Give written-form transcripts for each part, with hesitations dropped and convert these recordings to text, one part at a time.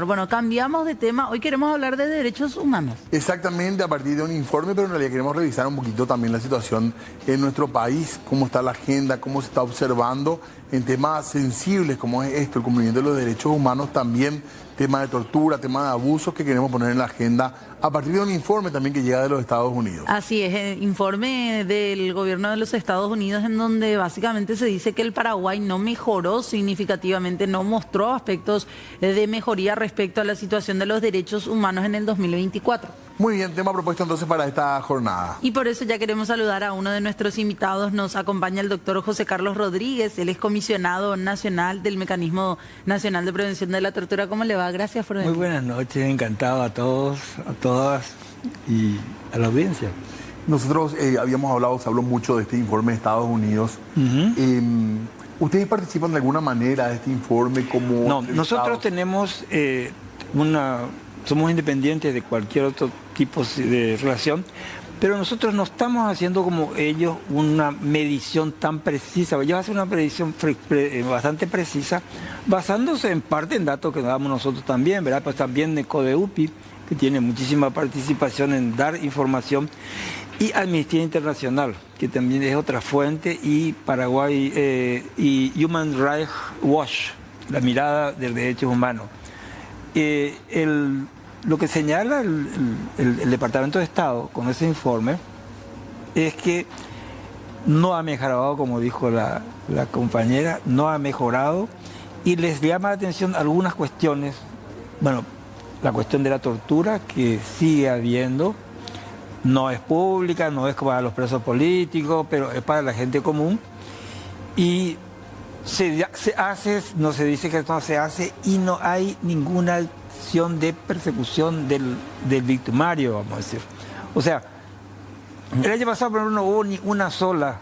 señor. Bueno, cambiamos de tema. Hoy queremos hablar de derechos humanos. Exactamente, a partir de un informe, pero en realidad queremos revisar un poquito también la situación en nuestro país, cómo está la agenda, cómo se está observando en temas sensibles como es esto, el cumplimiento de los derechos humanos, también tema de tortura, tema de abusos que queremos poner en la agenda a partir de un informe también que llega de los Estados Unidos. Así es, el informe del gobierno de los Estados Unidos en donde básicamente se dice que el Paraguay no mejoró significativamente, no mostró aspectos de mejoría respecto a la situación de los derechos humanos en el 2024. Muy bien, tema propuesto entonces para esta jornada. Y por eso ya queremos saludar a uno de nuestros invitados. Nos acompaña el doctor José Carlos Rodríguez. Él es comisionado nacional del Mecanismo Nacional de Prevención de la Tortura. ¿Cómo le va? Gracias por venir. Muy buenas noches, encantado a todos, a todas y a la audiencia. Nosotros habíamos hablado, se habló mucho de este informe de Estados Unidos. ¿Ustedes participan de alguna manera de este informe como... No, nosotros tenemos somos independientes de cualquier otro tipo de relación, pero nosotros no estamos haciendo como ellos una medición tan precisa. Ellos hacen una medición bastante precisa, basándose en parte en datos que damos nosotros también, ¿verdad? Pues también de CODEUPI, que tiene muchísima participación en dar información, y Amnistía Internacional, que también es otra fuente, y Paraguay y Human Rights Watch, la mirada de derechos humanos. Lo que señala el Departamento de Estado con ese informe es que no ha mejorado, como dijo la compañera, no ha mejorado, y les llama la atención algunas cuestiones. Bueno, la cuestión de la tortura, que sigue habiendo, no es pública, no es para los presos políticos, pero es para la gente común, y se hace, no se dice que no se hace, y no hay ninguna acción de persecución del victimario, vamos a decir. O sea, el año pasado pero no hubo ni una sola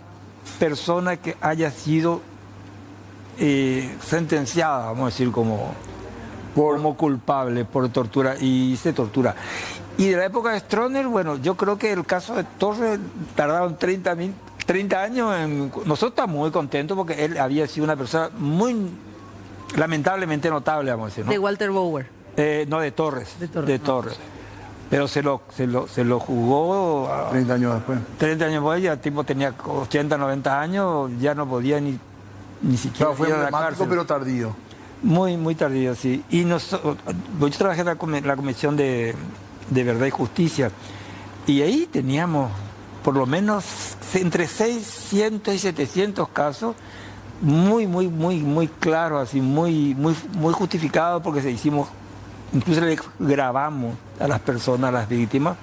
persona que haya sido sentenciada, vamos a decir, como culpable por tortura, y se tortura. Y de la época de Stroessner, bueno, yo creo que el caso de Torres tardaron 30 años nosotros estamos muy contentos porque él había sido una persona muy lamentablemente notable, vamos a decir, ¿no? De Walter Bauer. No, de Torres. De Torres. Pero se lo jugó 30 años después. 30 años después, ya el tipo tenía 80, 90 años, ya no podía ni siquiera fue ir a la emblemático, cárcel. pero tardío. Muy tardío, sí. Y yo trabajé en la Comisión de Verdad y Justicia, y ahí teníamos por lo menos entre 600 y 700 casos muy claros, así, muy justificados, porque incluso le grabamos a las personas, a las víctimas,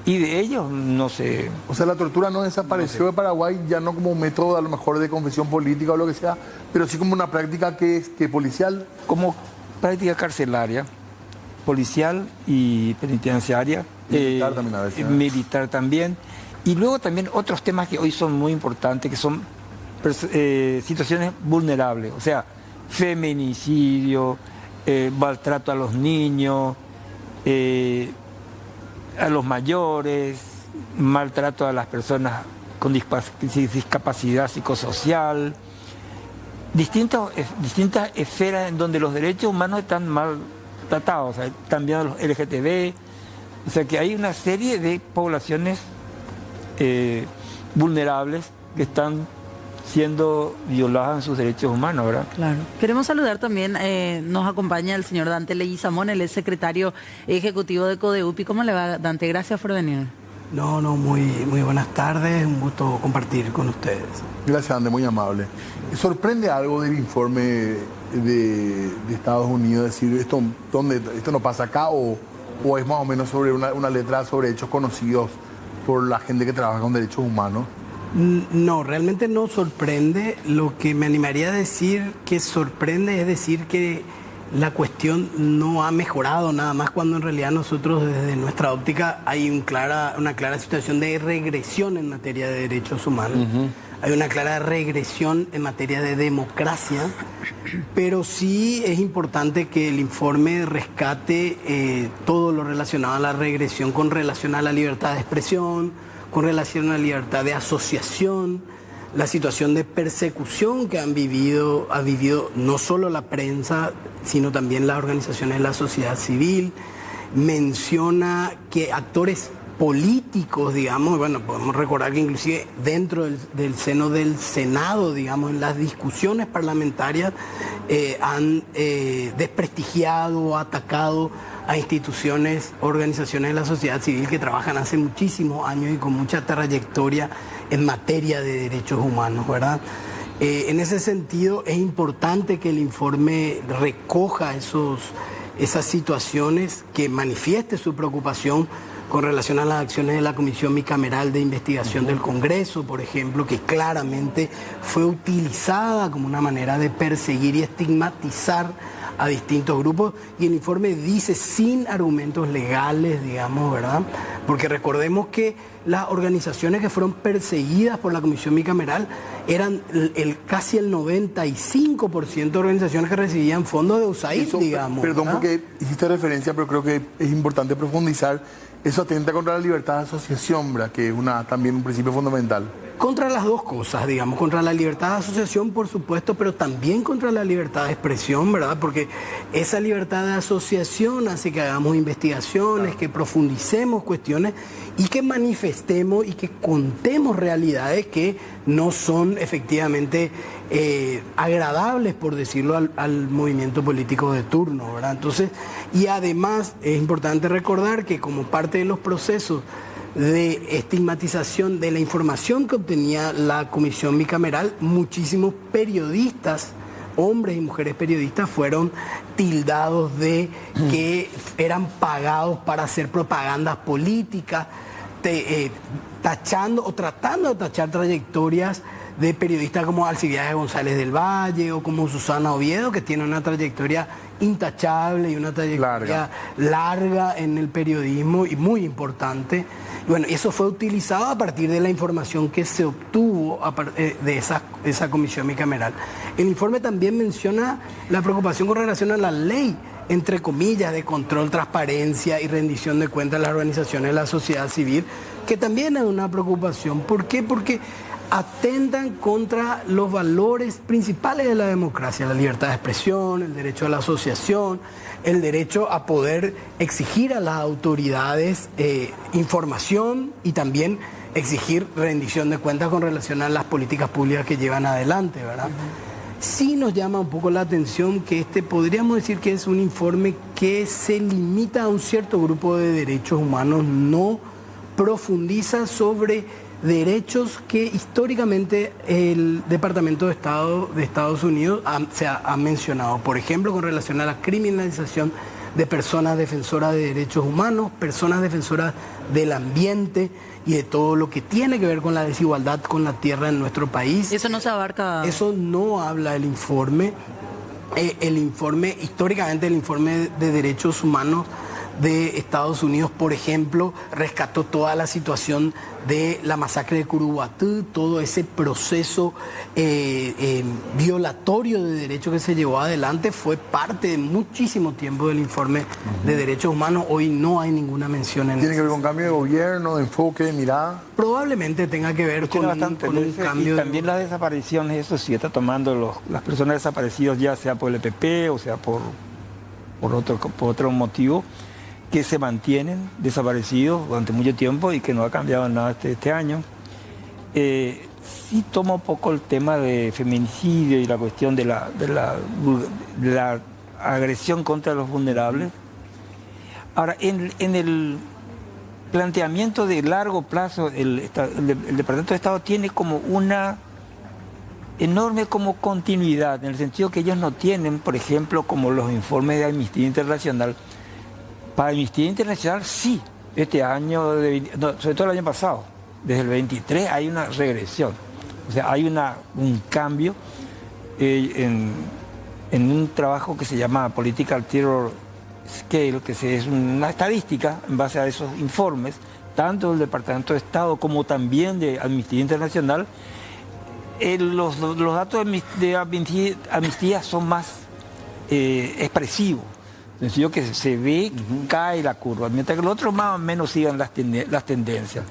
y de ellos no sé. O sea, la tortura no desapareció de Paraguay, ya no como un método a lo mejor de confesión política o lo que sea, pero sí como una práctica que policial. Como práctica carcelaria, policial y penitenciaria. Militar también a veces, ¿no? Militar también. Y luego también otros temas que hoy son muy importantes, que son situaciones vulnerables, o sea, feminicidio, maltrato a los niños, a los mayores, maltrato a las personas con discapacidad psicosocial, distintas esferas en donde los derechos humanos están mal tratados, o sea, también los LGTB, o sea que hay una serie de poblaciones vulnerables que están siendo violadas en sus derechos humanos, ¿verdad? Claro. Queremos saludar también, nos acompaña el señor Dante Leguizamón, él es secretario ejecutivo de CODEUPI. ¿Cómo le va, Dante? Gracias por venir. No, muy buenas tardes, un gusto compartir con ustedes. Gracias, Dante, muy amable. ¿Sorprende algo del informe de Estados Unidos? Decir, ¿esto no pasa acá o es más o menos sobre una letra sobre hechos conocidos por la gente que trabaja con derechos humanos? No, realmente no sorprende. Lo que me animaría a decir que sorprende es decir que la cuestión no ha mejorado nada más, cuando en realidad nosotros desde nuestra óptica hay una clara situación de regresión en materia de derechos humanos. Hay una clara regresión en materia de democracia, pero sí es importante que el informe rescate todo lo relacionado a la regresión con relación a la libertad de expresión, con relación a la libertad de asociación, la situación de persecución que ha vivido no solo la prensa, sino también las organizaciones de la sociedad civil. Menciona que actores políticos, digamos, bueno, podemos recordar que inclusive dentro del seno del Senado, digamos, en las discusiones parlamentarias, han desprestigiado, atacado a instituciones, organizaciones de la sociedad civil que trabajan hace muchísimos años y con mucha trayectoria en materia de derechos humanos, ¿verdad? En ese sentido, es importante que el informe recoja esas situaciones, que manifieste su preocupación con relación a las acciones de la Comisión Bicameral de Investigación del Congreso, por ejemplo, que claramente fue utilizada como una manera de perseguir y estigmatizar a distintos grupos, y el informe dice sin argumentos legales, digamos, ¿verdad? Porque recordemos que las organizaciones que fueron perseguidas por la Comisión Bicameral eran casi el 95% de organizaciones que recibían fondos de USAID, digamos. Perdón, ¿verdad? porque hiciste referencia, pero creo que es importante profundizar. Eso atenta contra la libertad de asociación, ¿verdad? Que es también un principio fundamental. Contra las dos cosas, digamos, contra la libertad de asociación, por supuesto, pero también contra la libertad de expresión, ¿verdad? Porque esa libertad de asociación hace que hagamos investigaciones, que profundicemos cuestiones y que manifestemos y que contemos realidades que no son efectivamente agradables, por decirlo, al movimiento político de turno, ¿verdad? Entonces, y además es importante recordar que como parte de los procesos de estigmatización de la información que obtenía la Comisión Bicameral, muchísimos periodistas, hombres y mujeres periodistas, fueron tildados de que eran pagados para hacer propagandas políticas, tachando o tratando de tachar trayectorias de periodistas como Alcibiades González del Valle o como Susana Oviedo, que tiene una trayectoria intachable y una trayectoria larga en el periodismo y muy importante. Bueno, eso fue utilizado a partir de la información que se obtuvo de esa comisión bicameral. El informe también menciona la preocupación con relación a la ley, entre comillas, de control, transparencia y rendición de cuentas de las organizaciones de la sociedad civil, que también es una preocupación. ¿Por qué? Porque atentan contra los valores principales de la democracia, la libertad de expresión, el derecho a la asociación, el derecho a poder exigir a las autoridades información y también exigir rendición de cuentas con relación a las políticas públicas que llevan adelante, ¿verdad? Sí nos llama un poco la atención que podríamos decir que es un informe que se limita a un cierto grupo de derechos humanos, no profundiza sobre derechos que históricamente el Departamento de Estado de Estados Unidos ha mencionado. Por ejemplo, con relación a la criminalización de personas defensoras de derechos humanos, personas defensoras del ambiente y de todo lo que tiene que ver con la desigualdad con la tierra en nuestro país. Eso no se abarca. Eso no habla el informe. Históricamente el informe de derechos humanos de Estados Unidos, por ejemplo, rescató toda la situación de la masacre de Curuguatú, todo ese proceso violatorio de derechos que se llevó adelante, fue parte de muchísimo tiempo del informe de derechos humanos. Hoy no hay ninguna mención en eso. ¿Tiene que ver con cambio de gobierno, de enfoque, de mirada? Probablemente tenga que ver con un cambio. Y también las desapariciones, eso sí está tomando las personas desaparecidas, ya sea por el EPP o sea por otro motivo, que se mantienen desaparecidos durante mucho tiempo y que no ha cambiado nada este año. Sí toma un poco el tema de feminicidio y la cuestión de la agresión contra los vulnerables. Ahora, en el planteamiento de largo plazo, el Departamento de Estado tiene como una enorme como continuidad, en el sentido que ellos no tienen, por ejemplo, como los informes de Amnistía Internacional. Para Amnistía Internacional sí, este año, sobre todo el año pasado, desde el 23 hay una regresión, o sea, hay un cambio en un trabajo que se llama Political Terror Scale, que es una estadística en base a esos informes, tanto del Departamento de Estado como también de Amnistía Internacional. Los datos de Amnistía son más expresivos. Sencillo que se ve, cae la curva, mientras que los otros más o menos sigan las tendencias.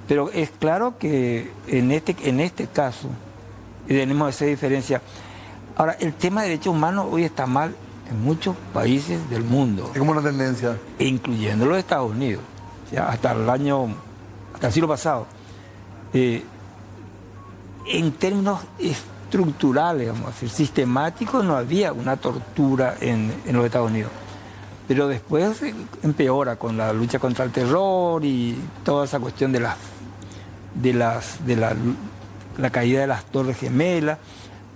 Pero es claro que en este caso tenemos esa diferencia. Ahora, el tema de derechos humanos hoy está mal en muchos países del mundo. Es como una tendencia. Incluyendo los Estados Unidos. Ya hasta el siglo pasado. En términos estructurales, vamos a decir, sistemáticos, no había una tortura en los Estados Unidos. Pero después empeora con la lucha contra el terror y toda esa cuestión de la caída de las Torres Gemelas.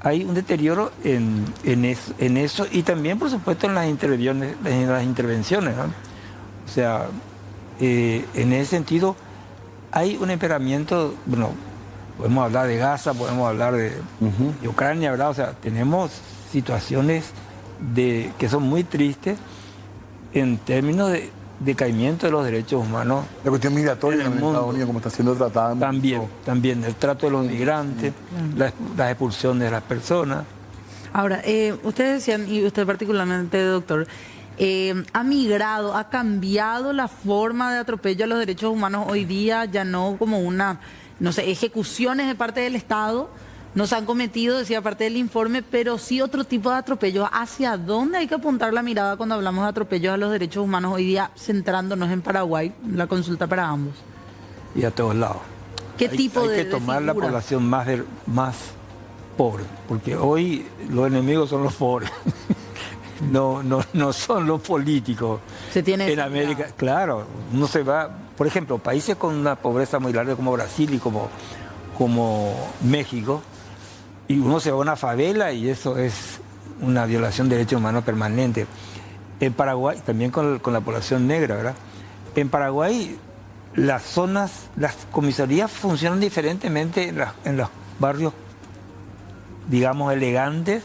Hay un deterioro en eso y también, por supuesto, en las intervenciones, ¿no? O sea, en ese sentido hay un empeoramiento. Bueno, podemos hablar de Gaza, podemos hablar de Ucrania, ¿verdad? O sea, tenemos situaciones que son muy tristes en términos de decaimiento de los derechos humanos. La cuestión migratoria en Estados Unidos, como está siendo tratada. También el trato de los migrantes, las expulsiones de las personas. Ahora, ustedes decían, y usted particularmente, doctor, ha cambiado la forma de atropello a los derechos humanos hoy día, ya no como ejecuciones de parte del Estado. No se han cometido, decía parte del informe, pero sí otro tipo de atropellos. ¿Hacia dónde hay que apuntar la mirada cuando hablamos de atropellos a los derechos humanos hoy día, centrándonos en Paraguay, la consulta para ambos? Y a todos lados. ¿Qué tipo de Hay que tomar la figura? población más pobre, porque hoy los enemigos son los pobres. No son los políticos. Se tiene en América, claro, uno se va, por ejemplo, países con una pobreza muy larga como Brasil y como México, y uno se va a una favela y eso es una violación de derechos humanos permanente. En Paraguay, también con la población negra, ¿verdad? En Paraguay, las comisarías funcionan diferentemente en los barrios, digamos, elegantes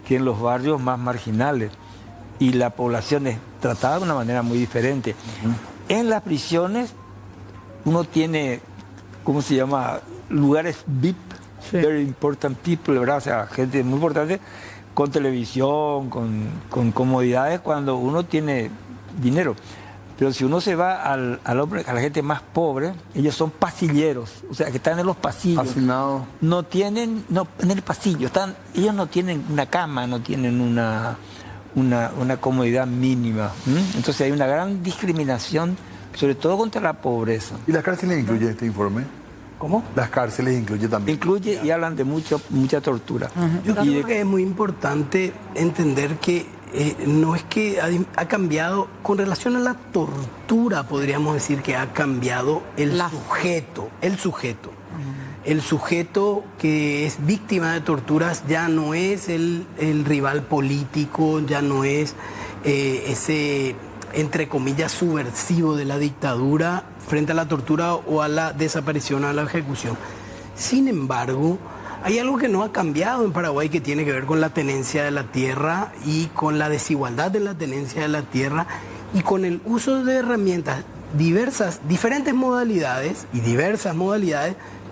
que en los barrios más marginales. Y la población es tratada de una manera muy diferente. En las prisiones, uno tiene, ¿cómo se llama?, lugares VIP, very important people, ¿verdad? O sea, gente muy importante, con televisión, con comodidades cuando uno tiene dinero. Pero si uno se va a la gente más pobre, ellos son pasilleros, o sea, que están en los pasillos. Hacinados. En el pasillo, ellos no tienen una cama, no tienen una comodidad mínima. Entonces hay una gran discriminación, sobre todo contra la pobreza. ¿Y las cárceles incluye este informe? ¿Cómo? Las cárceles incluye también. Incluye y hablan de mucha tortura. Yo creo que es muy importante entender que no es que ha cambiado, con relación a la tortura, podríamos decir que ha cambiado el sujeto. El sujeto que es víctima de torturas ya no es el rival político, ya no es ese, entre comillas, subversivo de la dictadura frente a la tortura o a la desaparición o a la ejecución. Sin embargo, hay algo que no ha cambiado en Paraguay que tiene que ver con la tenencia de la tierra y con la desigualdad de la tenencia de la tierra y con el uso de herramientas diferentes modalidades,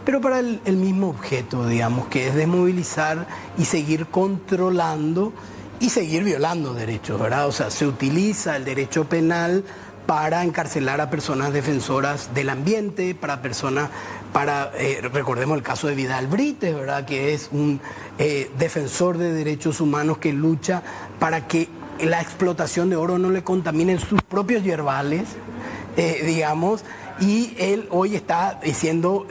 pero para el mismo objeto, digamos, que es desmovilizar y seguir controlando y seguir violando derechos, ¿verdad? O sea, se utiliza el derecho penal para encarcelar a personas defensoras del ambiente, recordemos el caso de Vidal Brites, ¿verdad?, que es un defensor de derechos humanos que lucha para que la explotación de oro no le contamine sus propios yerbales, digamos, y él hoy está siendo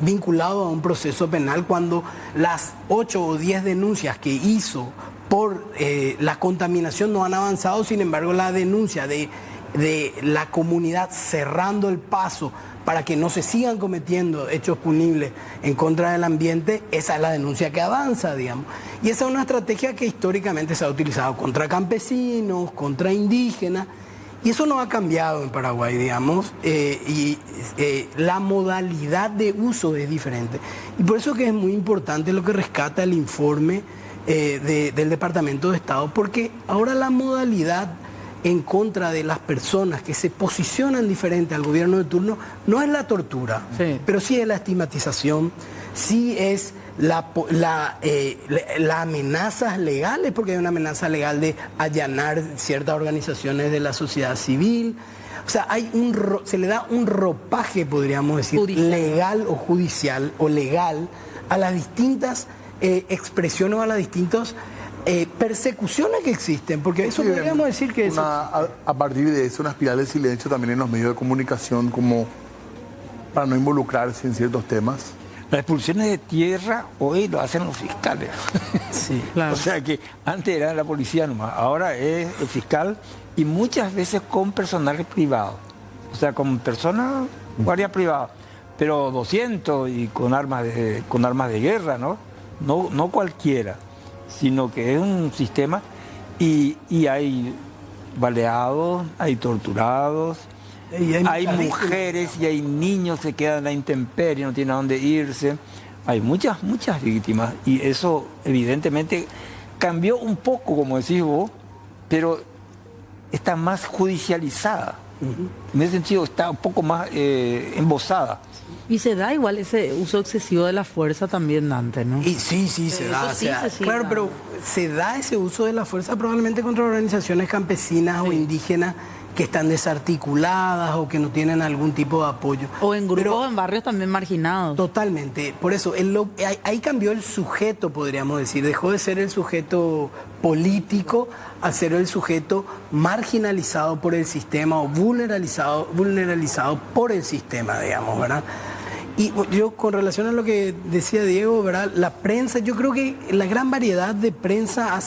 vinculado a un proceso penal cuando las 8 o 10 denuncias que hizo por la contaminación no han avanzado. Sin embargo, la denuncia de la comunidad cerrando el paso para que no se sigan cometiendo hechos punibles en contra del ambiente, esa es la denuncia que avanza, digamos. Y esa es una estrategia que históricamente se ha utilizado contra campesinos, contra indígenas, y eso no ha cambiado en Paraguay, digamos, y la modalidad de uso es diferente. Y por eso que es muy importante lo que rescata el informe del Departamento de Estado, porque ahora la modalidad en contra de las personas que se posicionan diferente al gobierno de turno no es la tortura, pero sí es la estigmatización, sí es las amenazas legales, porque hay una amenaza legal de allanar ciertas organizaciones de la sociedad civil. O sea, se le da un ropaje, podríamos decir, legal o judicial o legal a las distintas expresiones o a las distintas persecuciones que existen, porque eso podríamos decir que a partir de eso, una espiral de silencio también en los medios de comunicación, como para no involucrarse en ciertos temas. Las expulsiones de tierra hoy lo hacen los fiscales. Sí, claro. O sea que antes era la policía nomás, ahora es el fiscal y muchas veces con personal privado. O sea, con personas, guardia privada, pero 200 y con armas de guerra, ¿no? No cualquiera, sino que es un sistema y hay baleados, hay torturados. Y hay mujeres y hay niños que quedan a la intemperie, no tienen a dónde irse. Hay muchas víctimas y eso evidentemente cambió un poco, como decís vos, pero está más judicializada. En ese sentido está un poco más embosada. Y se da igual ese uso excesivo de la fuerza también, Dante, ¿no? Y sí, se da. Sí, claro, pero se da ese uso de la fuerza probablemente contra organizaciones campesinas o indígenas que están desarticuladas o que no tienen algún tipo de apoyo. O en grupos, en barrios también marginados. Totalmente. Por eso, ahí cambió el sujeto, podríamos decir. Dejó de ser el sujeto político a ser el sujeto marginalizado por el sistema o vulneralizado por el sistema, digamos, ¿verdad? Y yo, con relación a lo que decía Diego, ¿verdad? La prensa, yo creo que la gran variedad de prensa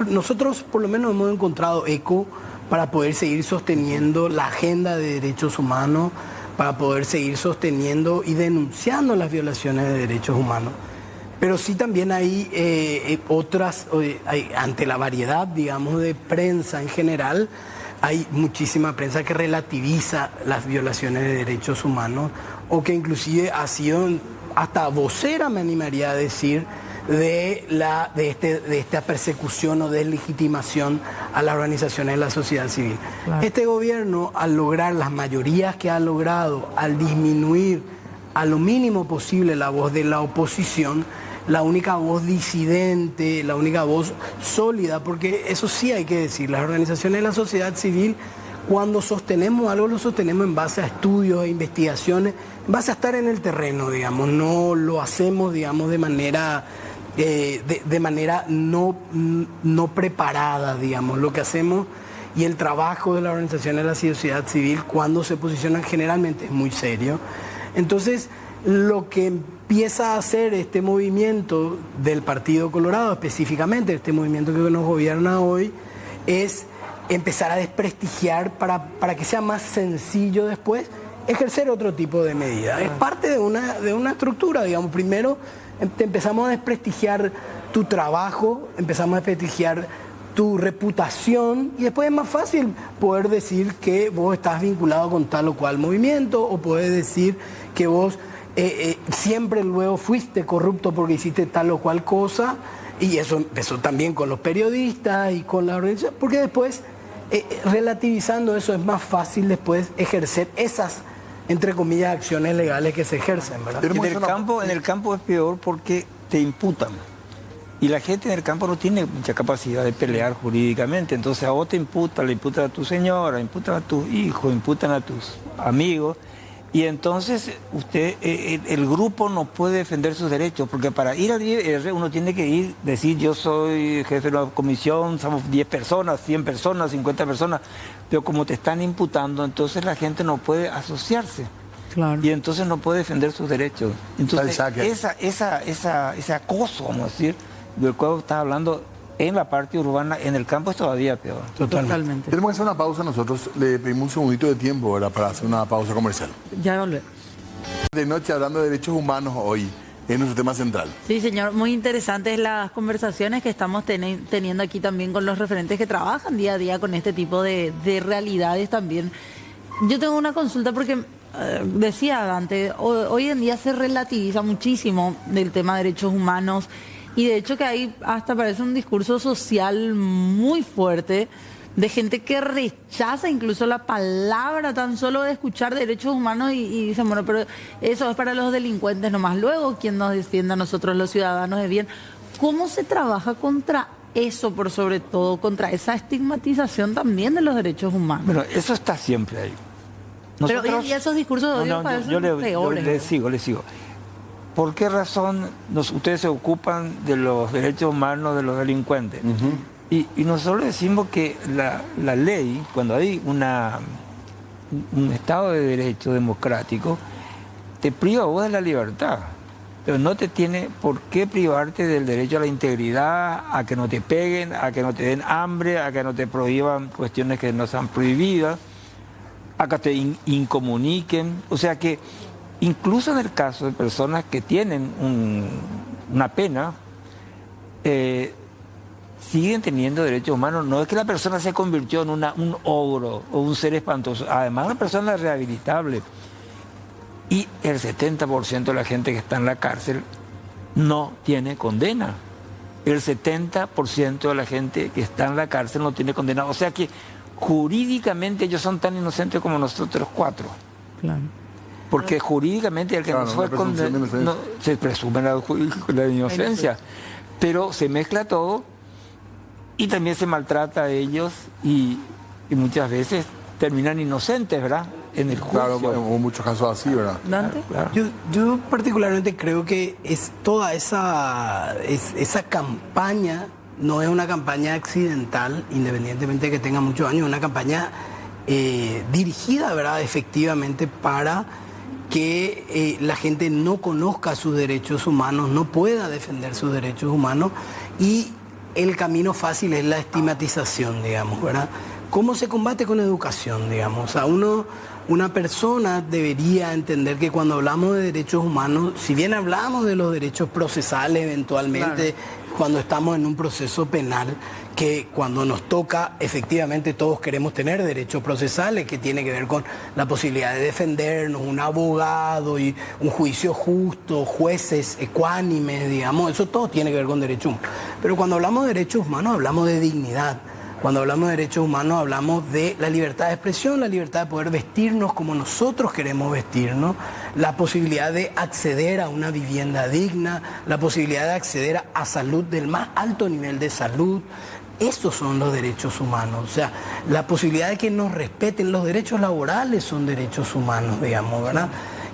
nosotros por lo menos hemos encontrado eco para poder seguir sosteniendo la agenda de derechos humanos, para poder seguir sosteniendo y denunciando las violaciones de derechos humanos. Pero sí también hay ante la variedad, digamos, de prensa en general, hay muchísima prensa que relativiza las violaciones de derechos humanos o que inclusive ha sido hasta vocera, me animaría a decir, de esta persecución o deslegitimación a las organizaciones de la sociedad civil. Claro. Este gobierno, al lograr las mayorías que ha logrado, al disminuir a lo mínimo posible la voz de la oposición, la única voz disidente, la única voz sólida, porque eso sí hay que decir, las organizaciones de la sociedad civil, cuando sostenemos algo, lo sostenemos en base a estudios e investigaciones, en base a estar en el terreno, digamos, no lo hacemos, digamos, de manera no preparada, digamos. Lo que hacemos y el trabajo de las organizaciones de la sociedad civil cuando se posicionan generalmente es muy serio. Entonces, lo que empieza a hacer este movimiento del Partido Colorado, específicamente este movimiento que nos gobierna hoy, es empezar a desprestigiar para que sea más sencillo después ejercer otro tipo de medidas. Es parte de una estructura, digamos. Primero empezamos a desprestigiar tu trabajo, empezamos a desprestigiar tu reputación y después es más fácil poder decir que vos estás vinculado con tal o cual movimiento o poder decir que vos siempre luego fuiste corrupto porque hiciste tal o cual cosa, y eso empezó también con los periodistas y con la organización, porque después relativizando eso es más fácil después ejercer esas, entre comillas, acciones legales que se ejercen, ¿verdad? En el campo es peor porque te imputan. Y la gente en el campo no tiene mucha capacidad de pelear jurídicamente. Entonces a vos te imputan, le imputan a tu señora, imputan a tus hijos, imputan a tus amigos. Y entonces el grupo no puede defender sus derechos, porque para ir al IR uno tiene que ir, decir yo soy jefe de una comisión, somos 10 personas, 100 personas, 50 personas, pero como te están imputando, entonces la gente no puede asociarse. Claro. Y entonces no puede defender sus derechos. Entonces ese acoso, vamos a decir, del cual estás hablando en la parte urbana, en el campo es todavía peor. Totalmente. Tenemos que hacer una pausa, nosotros le pedimos un segundito de tiempo, ¿verdad?, para hacer una pausa comercial. Ya volvemos. De noche hablando de derechos humanos hoy, es nuestro tema central. Sí, señor, muy interesantes las conversaciones que estamos teniendo aquí también con los referentes que trabajan día a día con este tipo de realidades también. Yo tengo una consulta porque decía Dante, hoy en día se relativiza muchísimo del tema de derechos humanos y de hecho que hay hasta parece un discurso social muy fuerte de gente que rechaza incluso la palabra tan solo de escuchar derechos humanos y dicen, bueno, pero eso es para los delincuentes nomás. Luego, ¿quién nos defiende a nosotros los ciudadanos de bien? ¿Cómo se trabaja contra eso, por sobre todo, contra esa estigmatización también de los derechos humanos? Bueno, eso está siempre ahí. Pero hoy en día esos discursos de odio parecen peores. Le sigo. ¿Por qué razón ustedes se ocupan de los derechos humanos de los delincuentes? Y nosotros decimos que la ley, cuando hay un Estado de Derecho democrático, te priva a vos de la libertad, pero no te tiene por qué privarte del derecho a la integridad, a que no te peguen, a que no te den hambre, a que no te prohíban cuestiones que no sean prohibidas, a que te incomuniquen. O sea que incluso en el caso de personas que tienen una pena, siguen teniendo derechos humanos. No es que la persona se convirtió en un ogro o un ser espantoso. Además, una persona es rehabilitable. Y el 70% de la gente que está en la cárcel no tiene condena. El 70% de la gente que está en la cárcel no tiene condena. O sea que jurídicamente ellos son tan inocentes como nosotros cuatro. Claro. Porque jurídicamente el que no fue condenado se presume la inocencia. Pero se mezcla todo y también se maltrata a ellos y muchas veces terminan inocentes, ¿verdad? En el juicio. Claro, hubo muchos casos así, ¿verdad? ¿Dante? Claro. Yo particularmente creo que es toda esa campaña, no es una campaña accidental, independientemente de que tenga muchos años, es una campaña dirigida, ¿verdad?, efectivamente para que la gente no conozca sus derechos humanos, no pueda defender sus derechos humanos, y el camino fácil es la estigmatización, digamos, ¿verdad? ¿Cómo se combate con educación, digamos? O sea, una persona debería entender que cuando hablamos de derechos humanos, si bien hablamos de los derechos procesales eventualmente, claro, cuando estamos en un proceso penal, que cuando nos toca, efectivamente todos queremos tener derechos procesales, que tiene que ver con la posibilidad de defendernos, un abogado y un juicio justo, jueces ecuánimes, digamos, eso todo tiene que ver con derechos humanos. Pero cuando hablamos de derechos humanos, hablamos de dignidad. Cuando hablamos de derechos humanos, hablamos de la libertad de expresión, la libertad de poder vestirnos como nosotros queremos vestirnos, la posibilidad de acceder a una vivienda digna, la posibilidad de acceder a salud del más alto nivel de salud. Estos son los derechos humanos, o sea, la posibilidad de que nos respeten los derechos laborales son derechos humanos, digamos, ¿verdad?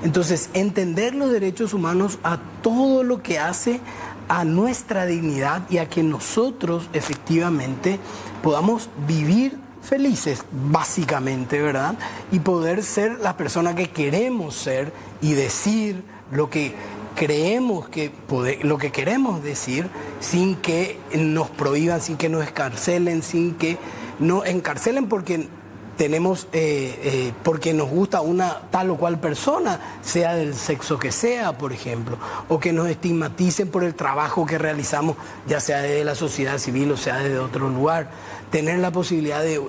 Entonces, entender los derechos humanos a todo lo que hace a nuestra dignidad y a que nosotros efectivamente podamos vivir felices, básicamente, ¿verdad? Y poder ser la persona que queremos ser y decir lo que creemos lo que queremos decir sin que nos prohíban, sin que nos escarcelen, sin que nos encarcelen porque tenemos, porque nos gusta una tal o cual persona, sea del sexo que sea, por ejemplo, o que nos estigmaticen por el trabajo que realizamos, ya sea desde la sociedad civil o sea desde otro lugar. Tener la posibilidad de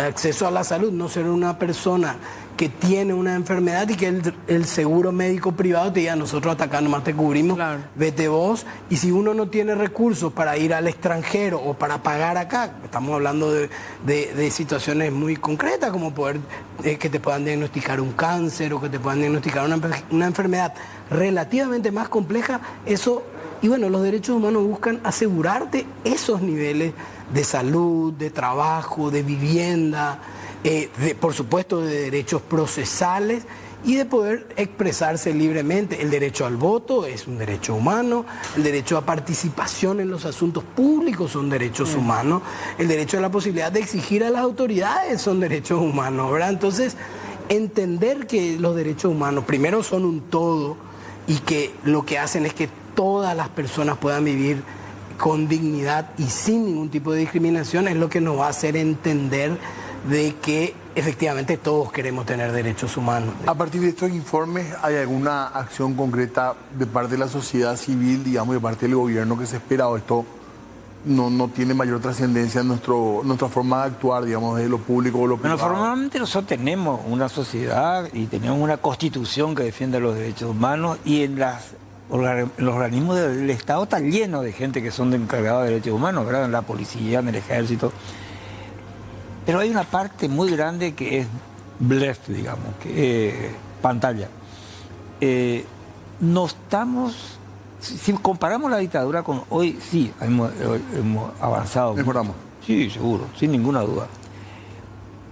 acceso a la salud, no ser una persona que tiene una enfermedad y que el seguro médico privado te diga, nosotros hasta acá nomás te cubrimos, claro, vete vos, y si uno no tiene recursos para ir al extranjero o para pagar acá, estamos hablando de situaciones muy concretas, como poder que te puedan diagnosticar un cáncer o que te puedan diagnosticar una enfermedad relativamente más compleja, eso, y bueno, los derechos humanos buscan asegurarte esos niveles de salud, de trabajo, de vivienda, por supuesto de derechos procesales y de poder expresarse libremente. El derecho al voto es un derecho humano, el derecho a participación en los asuntos públicos son derechos humanos, el derecho a la posibilidad de exigir a las autoridades son derechos humanos, ¿verdad? Entonces, entender que los derechos humanos primero son un todo y que lo que hacen es que todas las personas puedan vivir con dignidad y sin ningún tipo de discriminación es lo que nos va a hacer entender de que efectivamente todos queremos tener derechos humanos. A partir de estos informes, ¿hay alguna acción concreta de parte de la sociedad civil, digamos, de parte del gobierno que se espera, o esto no tiene mayor trascendencia en nuestra forma de actuar, digamos, de lo público o lo privado? Bueno, formalmente nosotros tenemos una sociedad y tenemos una constitución que defiende los derechos humanos, y en los organismos del Estado están llenos de gente que son encargados de derechos humanos, ¿verdad? En la policía, en el ejército. Pero hay una parte muy grande que es bluff, digamos, que es pantalla. No estamos... Si comparamos la dictadura con hoy, sí, hemos avanzado. Mejoramos. Sí, seguro, sin ninguna duda.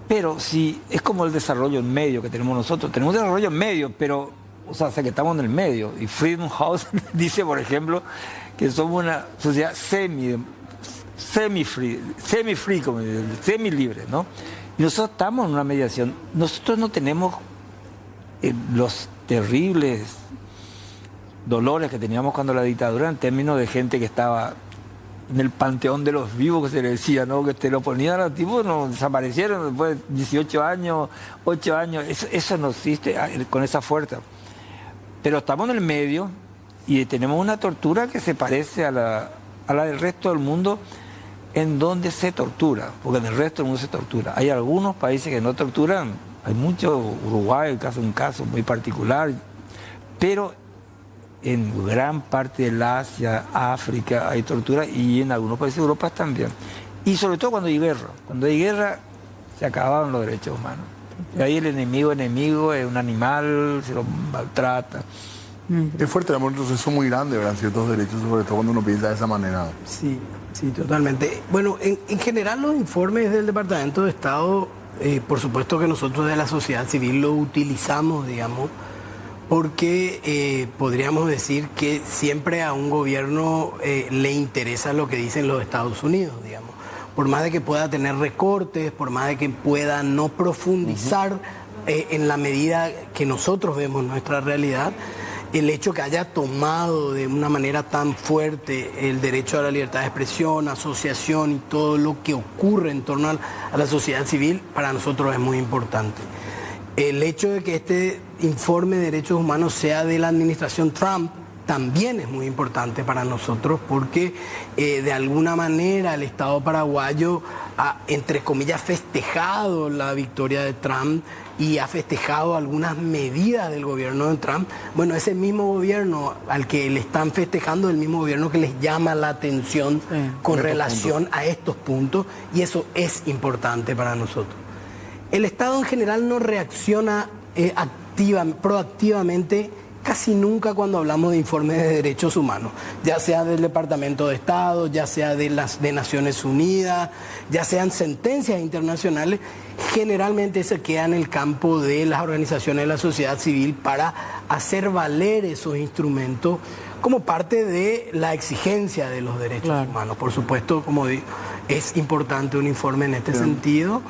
Pero si es como el desarrollo en medio que tenemos nosotros. Tenemos un desarrollo en medio, pero, o sea, que estamos en el medio. Y Freedom House dice, por ejemplo, que somos una sociedad semi-free, como semi-libre, ¿no? Y nosotros estamos en una mediación. Nosotros no tenemos los terribles dolores que teníamos cuando la dictadura, en términos de gente que estaba en el panteón de los vivos, que se le decía, ¿no? Que te lo ponían a los tipos, no desaparecieron después de 18 años, 8 años. Eso no existe con esa fuerza. Pero estamos en el medio y tenemos una tortura que se parece a la del resto del mundo, en donde se tortura, porque en el resto del mundo se tortura. Hay algunos países que no torturan, hay muchos, Uruguay, un caso muy particular, pero en gran parte del Asia, África hay tortura, y en algunos países de Europa también. Y sobre todo cuando hay guerra. Cuando hay guerra se acaban los derechos humanos. Y ahí el enemigo es un animal, se lo maltrata. Es fuerte, tenemos un proceso muy grande, ¿verdad? Ciertos derechos, sobre todo cuando uno piensa de esa manera. Sí, sí, totalmente. Bueno, en general los informes del Departamento de Estado, por supuesto que nosotros de la sociedad civil lo utilizamos, digamos, porque podríamos decir que siempre a un gobierno le interesa lo que dicen los Estados Unidos, digamos. Por más de que pueda tener recortes, por más de que pueda no profundizar en la medida que nosotros vemos nuestra realidad, el hecho que haya tomado de una manera tan fuerte el derecho a la libertad de expresión, asociación y todo lo que ocurre en torno a la sociedad civil, para nosotros es muy importante. El hecho de que este informe de derechos humanos sea de la administración Trump también es muy importante para nosotros, porque de alguna manera el Estado paraguayo ha, entre comillas, festejado la victoria de Trump y ha festejado algunas medidas del gobierno de Trump. Bueno, ese mismo gobierno al que le están festejando es el mismo gobierno que les llama la atención con relación a estos puntos, y eso es importante para nosotros. El Estado en general no reacciona proactivamente casi nunca cuando hablamos de informes de derechos humanos, ya sea del Departamento de Estado, ya sea de Naciones Unidas, ya sean sentencias internacionales. Generalmente se queda en el campo de las organizaciones de la sociedad civil para hacer valer esos instrumentos como parte de la exigencia de los derechos humanos. Por supuesto, como digo, es importante un informe en este sentido,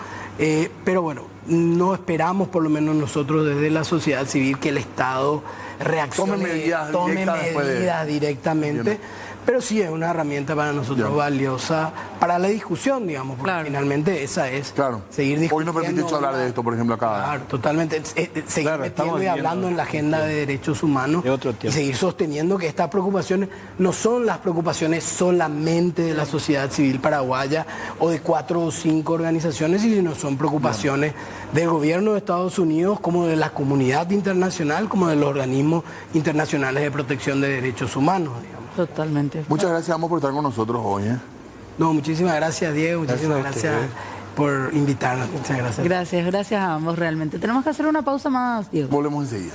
pero bueno, no esperamos, por lo menos nosotros desde la sociedad civil, que el Estado reaccione, tome medidas directamente. Pero sí es una herramienta para nosotros valiosa para la discusión, digamos, porque finalmente esa es seguir discutiendo. Hoy no permite mucho hablar de esto, por ejemplo, acá. Claro, totalmente. Seguir metiendo y hablando en la agenda de derechos humanos y seguir sosteniendo que estas preocupaciones no son las preocupaciones solamente de la sociedad civil paraguaya o de 4 o 5 organizaciones, sino son preocupaciones del gobierno de Estados Unidos, como de la comunidad internacional, como de los organismos internacionales de protección de derechos humanos, digamos. Totalmente. Muchas gracias, Amos, por estar con nosotros hoy. No, muchísimas gracias, Diego. Muchísimas gracias por invitarnos. Muchas gracias. Gracias a ambos realmente. Tenemos que hacer una pausa más, Diego. Volvemos enseguida.